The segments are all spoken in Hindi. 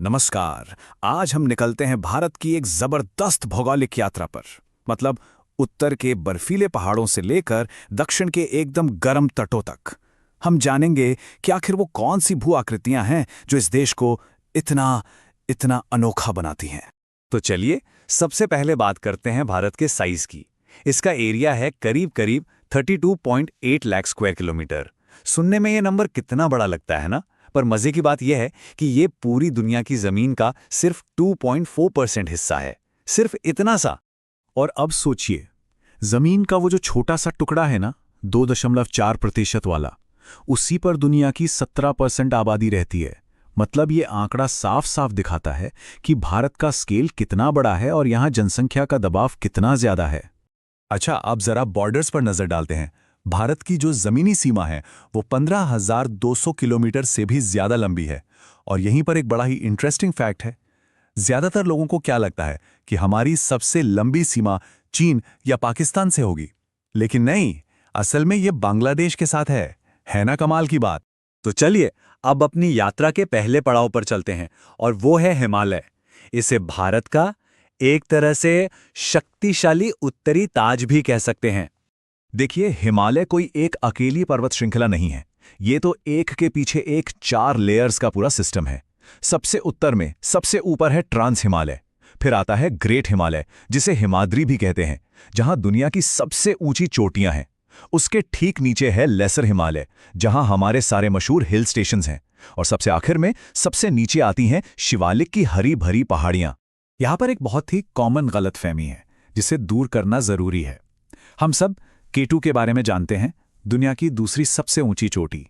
नमस्कार। आज हम निकलते हैं भारत की एक जबरदस्त भौगोलिक यात्रा पर। मतलब उत्तर के बर्फीले पहाड़ों से लेकर दक्षिण के एकदम गर्म तटों तक। हम जानेंगे कि आखिर वो कौन सी भू आकृतियां हैं जो इस देश को इतना इतना अनोखा बनाती हैं। तो चलिए सबसे पहले बात करते हैं भारत के साइज की। इसका एरिया है करीब करीब 32.8 लाख स्क्वायर किलोमीटर। सुनने में ये नंबर कितना बड़ा लगता है ना, पर मजे की बात यह है कि ये पूरी दुनिया की जमीन का सिर्फ 2.4% हिस्सा है। सिर्फ इतना सा। और अब सोचिए, जमीन का वो जो छोटा सा टुकड़ा है ना, 2.4% वाला, उसी पर दुनिया की 17% आबादी रहती है। मतलब ये आंकड़ा साफ साफ दिखाता है कि भारत का स्केल कितना बड़ा है और यहाँ जनसंख्या का दबाव कितना ज्यादा है। अच्छा, अब जरा बॉर्डर्स पर नजर डालते हैं। भारत की जो जमीनी सीमा है वो 15,200 किलोमीटर से भी ज्यादा लंबी है। और यहीं पर एक बड़ा ही इंटरेस्टिंग फैक्ट है। ज्यादातर लोगों को क्या लगता है कि हमारी सबसे लंबी सीमा चीन या पाकिस्तान से होगी, लेकिन नहीं, असल में ये बांग्लादेश के साथ है ना कमाल की बात। तो चलिए अब अपनी यात्रा के पहले पड़ाव पर चलते हैं, और वो है हिमालय। इसे भारत का एक तरह से शक्तिशाली उत्तरी ताज भी कह सकते हैं। देखिए, हिमालय कोई एक अकेली पर्वत श्रृंखला नहीं है। ये तो एक के पीछे एक 4 लेयर्स का पूरा सिस्टम है। सबसे उत्तर में सबसे ऊपर है ट्रांस हिमालय, फिर आता है ग्रेट हिमालय, जिसे हिमाद्री भी कहते हैं, जहां दुनिया की सबसे ऊंची चोटियां हैं। उसके ठीक नीचे है लेसर हिमालय, जहां हमारे सारे मशहूर हिल स्टेशंस हैं। और सबसे आखिर में सबसे नीचे आती हैं शिवालिक की हरी भरी पहाड़ियां। यहां पर एक बहुत ही कॉमन गलतफहमी है जिसे दूर करना जरूरी है। हम सब K2 के बारे में जानते हैं, दुनिया की दूसरी सबसे ऊंची चोटी।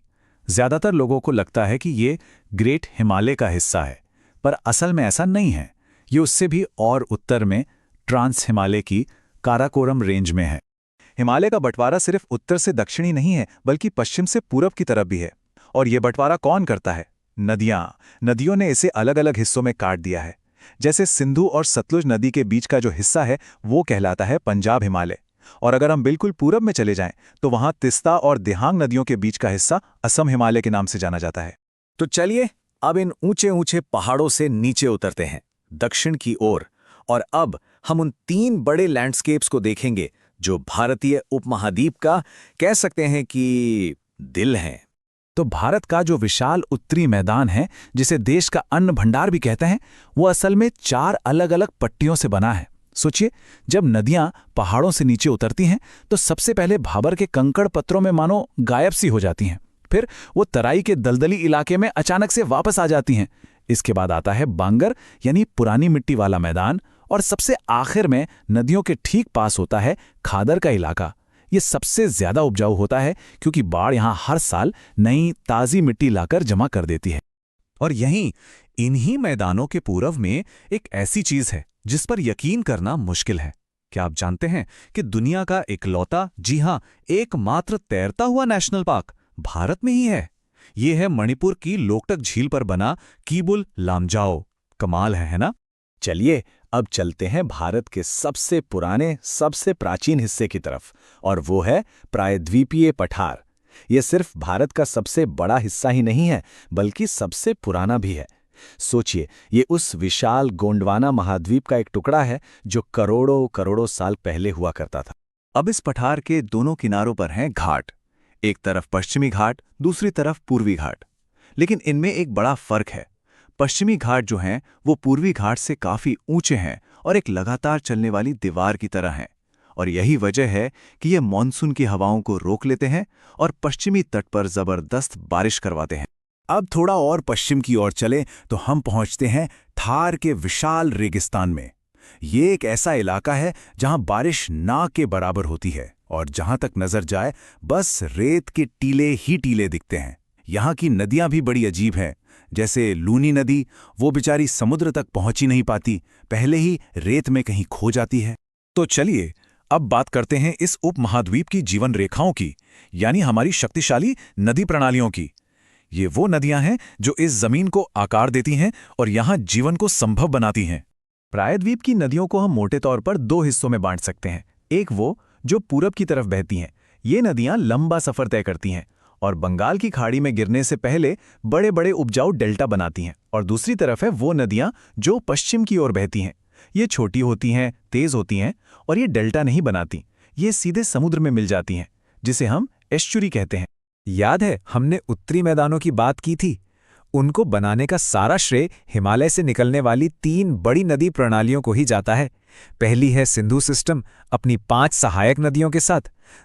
ज्यादातर लोगों को लगता है कि ये ग्रेट हिमालय का हिस्सा है, पर असल में ऐसा नहीं है। ये उससे भी और उत्तर में ट्रांस हिमालय की काराकोरम रेंज में है। हिमालय का बंटवारा सिर्फ उत्तर से दक्षिणी नहीं है, बल्कि पश्चिम से पूरब की तरफ भी है। और ये बंटवारा कौन करता है? नदियों ने इसे अलग अलग हिस्सों में काट दिया है। जैसे सिंधु और सतलुज नदी के बीच का जो हिस्सा है वो कहलाता है पंजाब हिमालय। और अगर हम बिल्कुल पूरब में चले जाएं तो वहां तिस्ता और दिहांग नदियों के बीच का हिस्सा असम हिमालय के नाम से जाना जाता है। तो चलिए अब इन ऊंचे ऊंचे पहाड़ों से नीचे उतरते हैं दक्षिण की ओर। और अब हम उन 3 बड़े लैंडस्केप्स को देखेंगे जो भारतीय उपमहाद्वीप का कह सकते हैं कि दिल हैं। तो भारत का जो विशाल उत्तरी मैदान है, जिसे देश का अन्न भंडार भी कहते हैं, वो असल में 4 अलग अलग पट्टियों से बना है। सोचिए, जब नदियां पहाड़ों से नीचे उतरती हैं तो सबसे पहले भाबर के कंकड़ पत्थरों में मानो गायब सी हो जाती हैं। फिर वो तराई के दलदली इलाके में अचानक से वापस आ जाती हैं। इसके बाद आता है बांगर, यानी पुरानी मिट्टी वाला मैदान। और सबसे आखिर में नदियों के ठीक पास होता है खादर का इलाका। ये सबसे ज्यादा उपजाऊ होता है क्योंकि बाढ़ यहां हर साल नई ताजी मिट्टी लाकर जमा कर देती है। और यहीं इन्हीं मैदानों के पूरब में एक ऐसी चीज है जिस पर यकीन करना मुश्किल है। क्या आप जानते हैं कि दुनिया का इकलौता, जी हां, एकमात्र तैरता हुआ नेशनल पार्क भारत में ही है? ये है मणिपुर की लोकटक झील पर बना कीबुल लामजाओ। कमाल है ना? चलिए अब चलते हैं भारत के सबसे पुराने, सबसे प्राचीन हिस्से की तरफ, और वो है प्रायद्वीपीय पठार। ये सिर्फ भारत का सबसे बड़ा हिस्सा ही नहीं है, बल्कि सबसे पुराना भी है। सोचिए, ये उस विशाल गोंडवाना महाद्वीप का एक टुकड़ा है जो करोड़ों करोड़ों साल पहले हुआ करता था। अब इस पठार के दोनों किनारों पर हैं घाट। एक तरफ पश्चिमी घाट, दूसरी तरफ पूर्वी घाट। लेकिन इनमें एक बड़ा फर्क है। पश्चिमी घाट जो हैं वो पूर्वी घाट से काफी ऊंचे हैं और एक लगातार चलने वाली दीवार की तरह हैं। और यही वजह है कि ये मानसून की हवाओं को रोक लेते हैं और पश्चिमी तट पर जबरदस्त बारिश करवाते हैं। अब थोड़ा और पश्चिम की ओर चले तो हम पहुंचते हैं थार के विशाल रेगिस्तान में। ये एक ऐसा इलाका है जहां बारिश ना के बराबर होती है और जहां तक नजर जाए बस रेत के टीले ही टीले दिखते हैं। यहाँ की नदियां भी बड़ी अजीब हैं। जैसे लूनी नदी, वो बेचारी समुद्र तक पहुंच ही नहीं पाती, पहले ही रेत में कहीं खो जाती है। तो चलिए अब बात करते हैं इस उपमहाद्वीप की जीवन रेखाओं की, यानी हमारी शक्तिशाली नदी प्रणालियों की। ये वो नदियां हैं जो इस जमीन को आकार देती हैं और यहां जीवन को संभव बनाती हैं। प्रायद्वीप की नदियों को हम मोटे तौर पर 2 हिस्सों में बांट सकते हैं। एक वो जो पूरब की तरफ बहती हैं, ये नदियां लंबा सफर तय करती हैं, और बंगाल की खाड़ी में गिरने से पहले बड़े बड़े उपजाऊ डेल्टा बनाती हैं। और दूसरी तरफ है वो नदियां जो पश्चिम की ओर बहती हैं। ये छोटी होती हैं, तेज होती हैं और ये डेल्टा नहीं बनाती, ये सीधे समुद्र में मिल जाती हैं, जिसे हम एस्चुरी कहते हैं। याद है हमने उत्तरी मैदानों की बात की थी? उनको बनाने का सारा श्रेय हिमालय से निकलने वाली 3 बड़ी नदी प्रणालियों को ही जाता है। पहली है सिंधु सिस्टम अपनी 5 सहायक नदियों के साथ,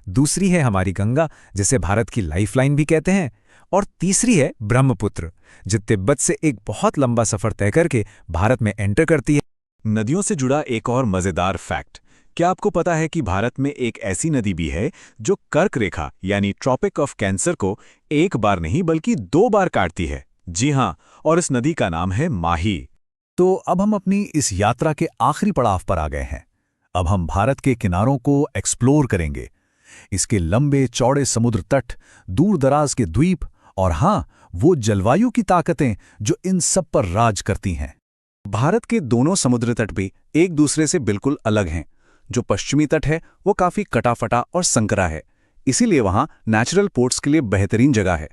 दूसरी है हमारी गंगा जिसे भारत की लाइफलाइन भी कहते हैं, और तीसरी है ब्रह्मपुत्र जो तिब्बत से एक बहुत लंबा सफर तय करके भारत में एंटर करती है। नदियों से जुड़ा एक और मजेदार फैक्ट, क्या आपको पता है कि भारत में एक ऐसी नदी भी है जो कर्क रेखा यानी ट्रॉपिक ऑफ कैंसर को एक बार नहीं बल्कि 2 बार काटती है? जी हां, और इस नदी का नाम है माही। तो अब हम अपनी इस यात्रा के आखिरी पड़ाव पर आ गए हैं। अब हम भारत के किनारों को एक्सप्लोर करेंगे, इसके लंबे चौड़े समुद्र तट, दूर दराज के द्वीप और हाँ, वो जलवायु की ताकतें जो इन सब पर राज करती हैं। भारत के दोनों समुद्र तट भी एक दूसरे से बिल्कुल अलग हैं। जो पश्चिमी तट है वो काफी कटाफटा और संकरा है, इसीलिए वहां नेचुरल पोर्ट्स के लिए बेहतरीन जगह है।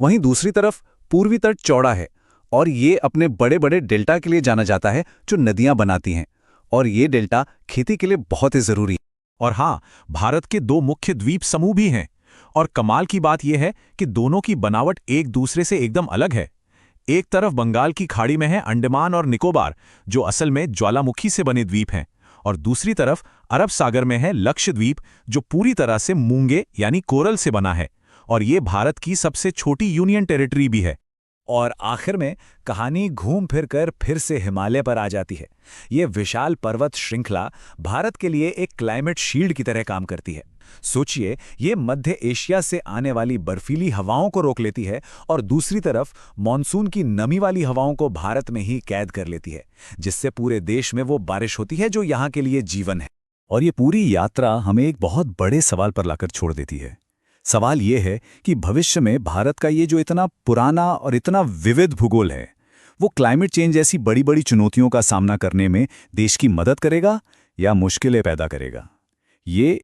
वहीं दूसरी तरफ पूर्वी तट चौड़ा है और ये अपने बड़े बड़े डेल्टा के लिए जाना जाता है जो नदियां बनाती हैं, और ये डेल्टा खेती के लिए बहुत ही जरूरी है। और हाँ, भारत के 2 मुख्य द्वीप समूह भी हैं, और कमाल की बात यह है कि दोनों की बनावट एक दूसरे से एकदम अलग है। एक तरफ बंगाल की खाड़ी में है अंडमान और निकोबार जो असल में ज्वालामुखी से बने द्वीप हैं, और दूसरी तरफ अरब सागर में है लक्षद्वीप जो पूरी तरह से मूंगे यानी कोरल से बना है, और ये भारत की सबसे छोटी यूनियन टेरिटरी भी है। और आखिर में कहानी घूम फिर से हिमालय पर आ जाती है। ये विशाल पर्वत श्रृंखला भारत के लिए एक क्लाइमेट शील्ड की तरह काम करती है। सोचिए, ये मध्य एशिया से आने वाली बर्फीली हवाओं को रोक लेती है और दूसरी तरफ मॉनसून की नमी वाली हवाओं को भारत में ही कैद कर लेती है, जिससे पूरे देश में वो बारिश होती है जो यहाँ के लिए जीवन है। और ये पूरी यात्रा हमें एक बहुत बड़े सवाल पर लाकर छोड़ देती है। सवाल ये है कि भविष्य में भारत का ये जो इतना पुराना और इतना विविध भूगोल है, वो क्लाइमेट चेंज जैसी बड़ी बड़ी चुनौतियों का सामना करने में देश की मदद करेगा या मुश्किलें पैदा करेगा? ये